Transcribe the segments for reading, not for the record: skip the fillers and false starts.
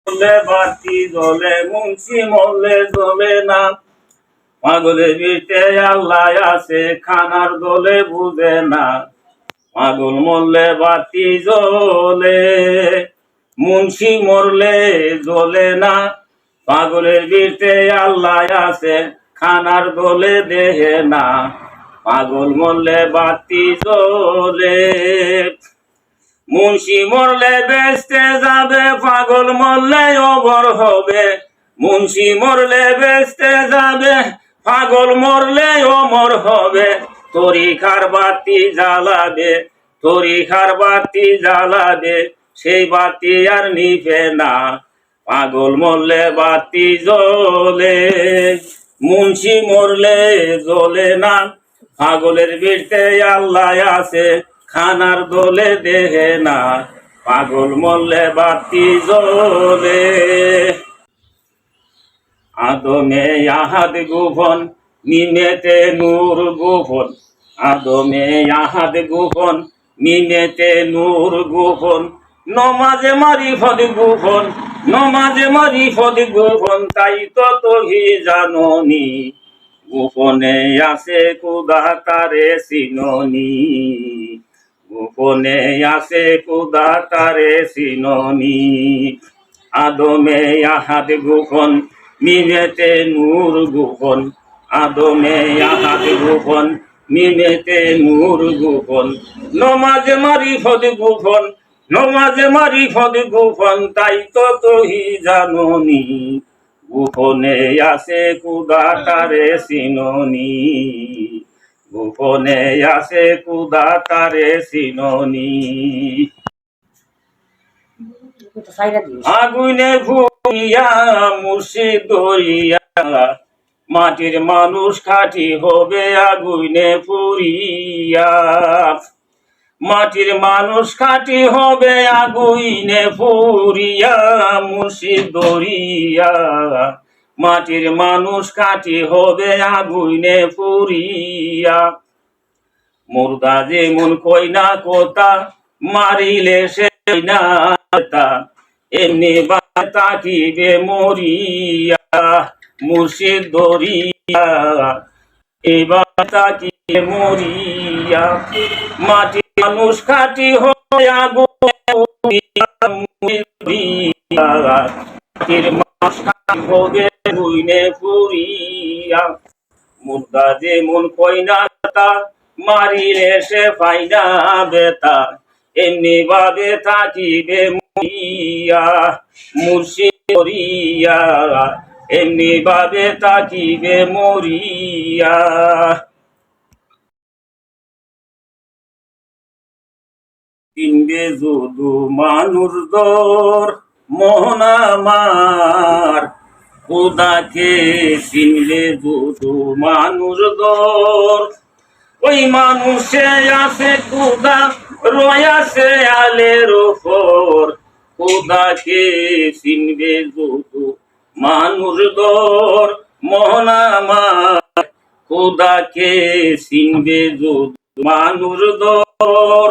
মরলে বাতি জ্বলে, মুন্সি মরলে জ্বলে না। পাগলের ভিতরে আল্লাহ আছে, খানার দলে বুঝে না। পাগল মরলে বাতি জ্বলে, মুন্সি মরলে জ্বলে না। পাগলের ভিতরে আল্লাহ আছে, খানার দলে দেহে না। পাগল মরলে বাতি জ্বলে, মুন্সি মরলে বেচতে যাবে, পাগল মরলে অবর হবে। মুন্সি মরলে বেচতে যাবে, পাগল মরলে অমর হবে। তরিকার বাতি জ্বালাবে, তরিকার বাতি জ্বালাবে, সেই বাতি আর নিভে না। পাগল মরলে বাতি জ্বলে, মুন্সি মরলে জ্বলে না। পাগলের ভিতরে আল্লাহ আছে, খানার দলে দেহে না। পাগল মরলে বাতি জ্বলে। আদমে আহাদ গোপন, মিমেতে নূর গোপন। আদমে আহাদ গোপন, মিমেতে নূর গোপন। নমাজে মারিফত গোপন, নমাজে মারিফত গোপন। তাই তো তোহি জাননি, গোপনে আছে খুদা তারে চিননি। গোপনে আছে খুদা তারে চিননি। আদমে আহাদ গোপন, মিমেতে নূর গোপন। আদমে আহাদ গোপন, মিমেতে নূর গোপন। নমাজে মারিফত গোপন, নমাজে মারিফত গোপন। তাই তো তোহি জাননি, গোপনে আছে খুদা তারে চিননি। গোপনে আছে খুদা তারে চিননি। আগুনে ভুইয়া মুর্শিদ দরিয়া, মাটির মানুষ খাঁটি হবে আগুনে পুরিয়া। মাটির মানুষ খাঁটি হবে আগুনে পুরিয়া, মুর্শিদ দরিয়া। মাটির মানুষ খাঁটি হবে আগুনে পুরিয়া। মুর্দা যেমন কইনা কোতা, মারিলে সে না এমনি তাকিবে মরিয়া। মুর্শিদ দরিয়া এবার তাকিবে মরিয়া। মাটি মানুষ খাঁটি হয়ে মাটির মানুষ খাঁটি হবে গুইনে পুরিয়া। মুর্দা যেমন কইনা তা, মারিলে সে পাইনা বেতা, এমনি ভাবে থাকিবে মরিয়া। মুর্শিদ দরিয়া এমনি ভাবে থাকিবে মরিয়া। কিনবে যদু মানুষ দর মোহন আমার, খোদাকে চিনবে যদু মানুষ দর। ওই মানুষে আছে খোদা রয়াছে আলের ওপর। খোদাকে চিনবে যদু মানুষ দর মোহন আমার, খোদাকে চিনবে যদু মানুষ দর।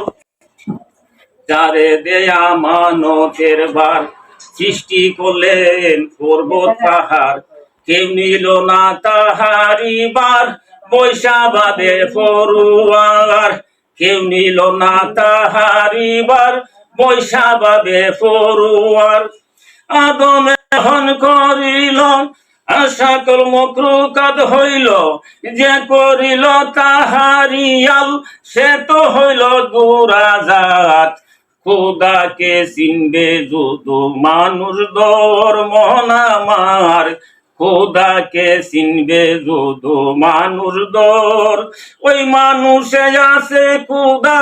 যারে দেয়া মানতের বার, সৃষ্টি করলেন পর্বত পাহাড়। কেউ নিল না তাহারি বার, বৈশাবাদে ফরুয়ার। কেউ নিল না তাহারি বার, বৈশাবাদে ফরুয়ার। আদমে হন করিল সকল মকরুকাত হইল, যে করিল তাহারিয়াল সে তো হইল দুরাজাত। খোদাকে চিনবে যদু মানুষ দর মোহন আমার, খোদাকে চিনবে যদু মানুষ দর। ওই মানুষে আছে খোদা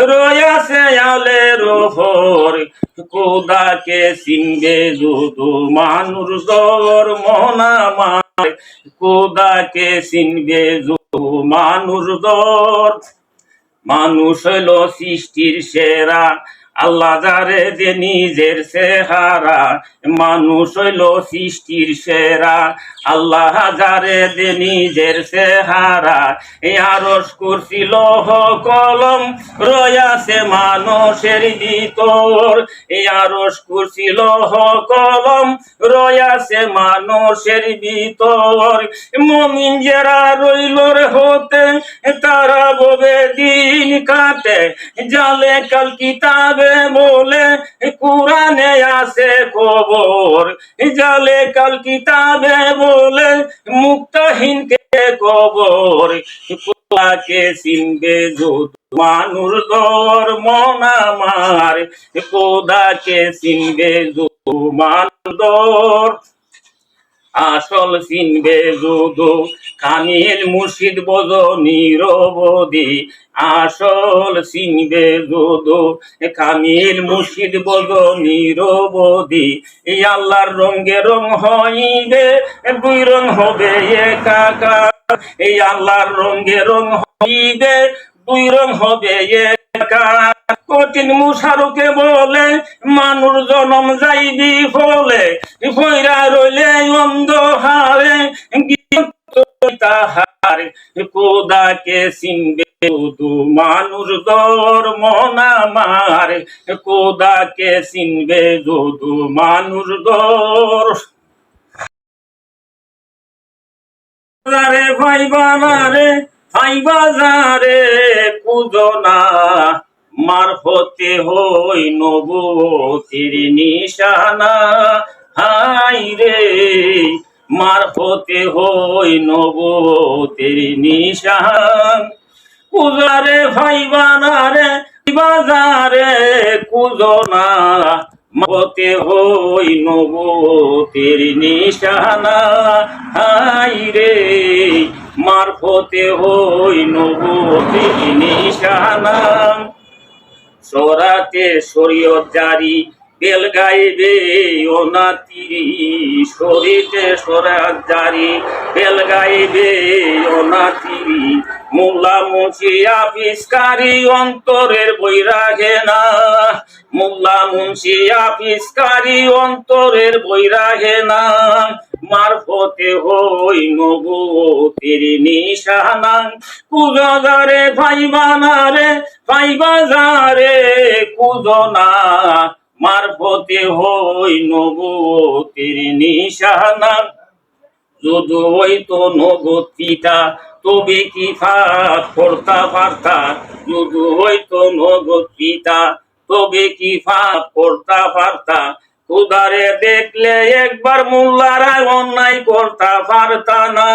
রয়াছে আলের ওপর। খোদাকে চিনবে যদু মানুষ দর মোহন আমার, খোদাকে চিনবে যদু মানুষ দর। মানুষ হইল সৃষ্টির সেরা, আল্লাহ যারে যে নিজের চেহারা, মানুষ হইল সৃষ্টির সেরা। আল্লাহ যারে যে নিজের চেহারা, এই আরশ কুরসি লৌহ কলম রয়াছে মানুষের ভিতর। এই আরশ কুরসি লৌহ কলম রয়াছে মানুষের ভিতর। মুমিন যারা রইল রে হতে, তারা ববে দিন কাটে জালে কাল কিতাবে বলে কুরআনে আছে খবর। জালে কাল কিতাবে বলে মুক্তহীনকে কবর। খোদাকে চিনবে যদি মানুষ দর মন আমার, খোদাকে চিনবে যদি মানুষ দর। আসল চিনবে যদু কামিল মুর্শিদ বজ নিরবধি। আসল চিনবে যদু কামিল মুর্শিদ বজ নিরবধি। এই আল্লাহর রঙে রং হইবে, দুই রং হবে একাকার। এই আল্লাহর রঙে রং হইবে, দুই রং হবে একাকার। কঠিন মুশারকে বলে মানুষ জনম যাইবি ফলে, ফইরা রইলে অন্ধহারে তাহারে। খোদাকে চিনবে শুধু মানুষ দর মন আমার, খোদাকে চিনবে শুধু মানুষ দর। ভাইবা না রে ভাইবা যারে কুজো না, মারফতে হই নবুয়তির নিশানা। হাই রে মারফতে হই নবুয়তির নিশান। কুজারে ভাইবা না রে বাজারে কুজো না, মারফতে হই নবুয়তির নিশানা। হাই রে মারফতে হই নবুয়তির নিশানা। সরাতে শরীয়ত জারি বেল গাইবে অনাতিরি। শরীতে সরাত জারি বেল গাইবে অনাতিরি। মোল্লা মুন্সি আপিসকারী অন্তরের বই রাখে না। মোল্লা মুন্সি আপিসকারী অন্তরের বই রাখে না। মারফতে হই নবুয়তির নিশানা। কুজো যারে ভাইবা না রে ভাইবা যারে কুজো না, মারফতে হই নবুয়তির নিশানা। যদি হইতো নগদ পিতা তবে কি ফাঁক করতা পারতা। যদি হইতো নগদ পিতা তবে কি ফাঁক করতা পারতা। খোদারে দেখলে একবার মোল্লারা অন্যায় করতা পারতা না।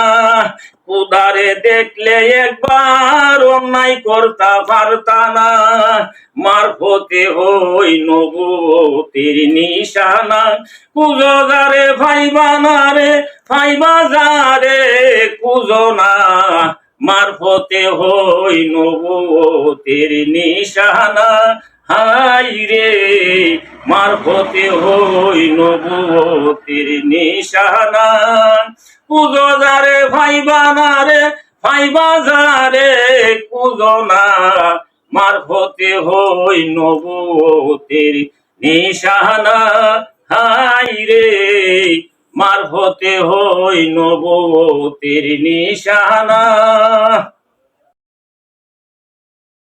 খোদারে দেখলে একবার অন্যায় করতা পারতা না। মারফতে হই নবুয়তির নিশানা। কুজো যারে ভাইবা না রে ভাইবা যারে কুজো না, মারফতে হই নবুয়তির নিশানা। হাই রে মারফতে হই নবুয়তির নিশানা। কুজো যারে ভাইবা না রে ভাইবা যারে কুজো না, মারফতে হই নবুয়তির নিশানা। হাই রে মারফতে হই নবুয়তির নিশানা।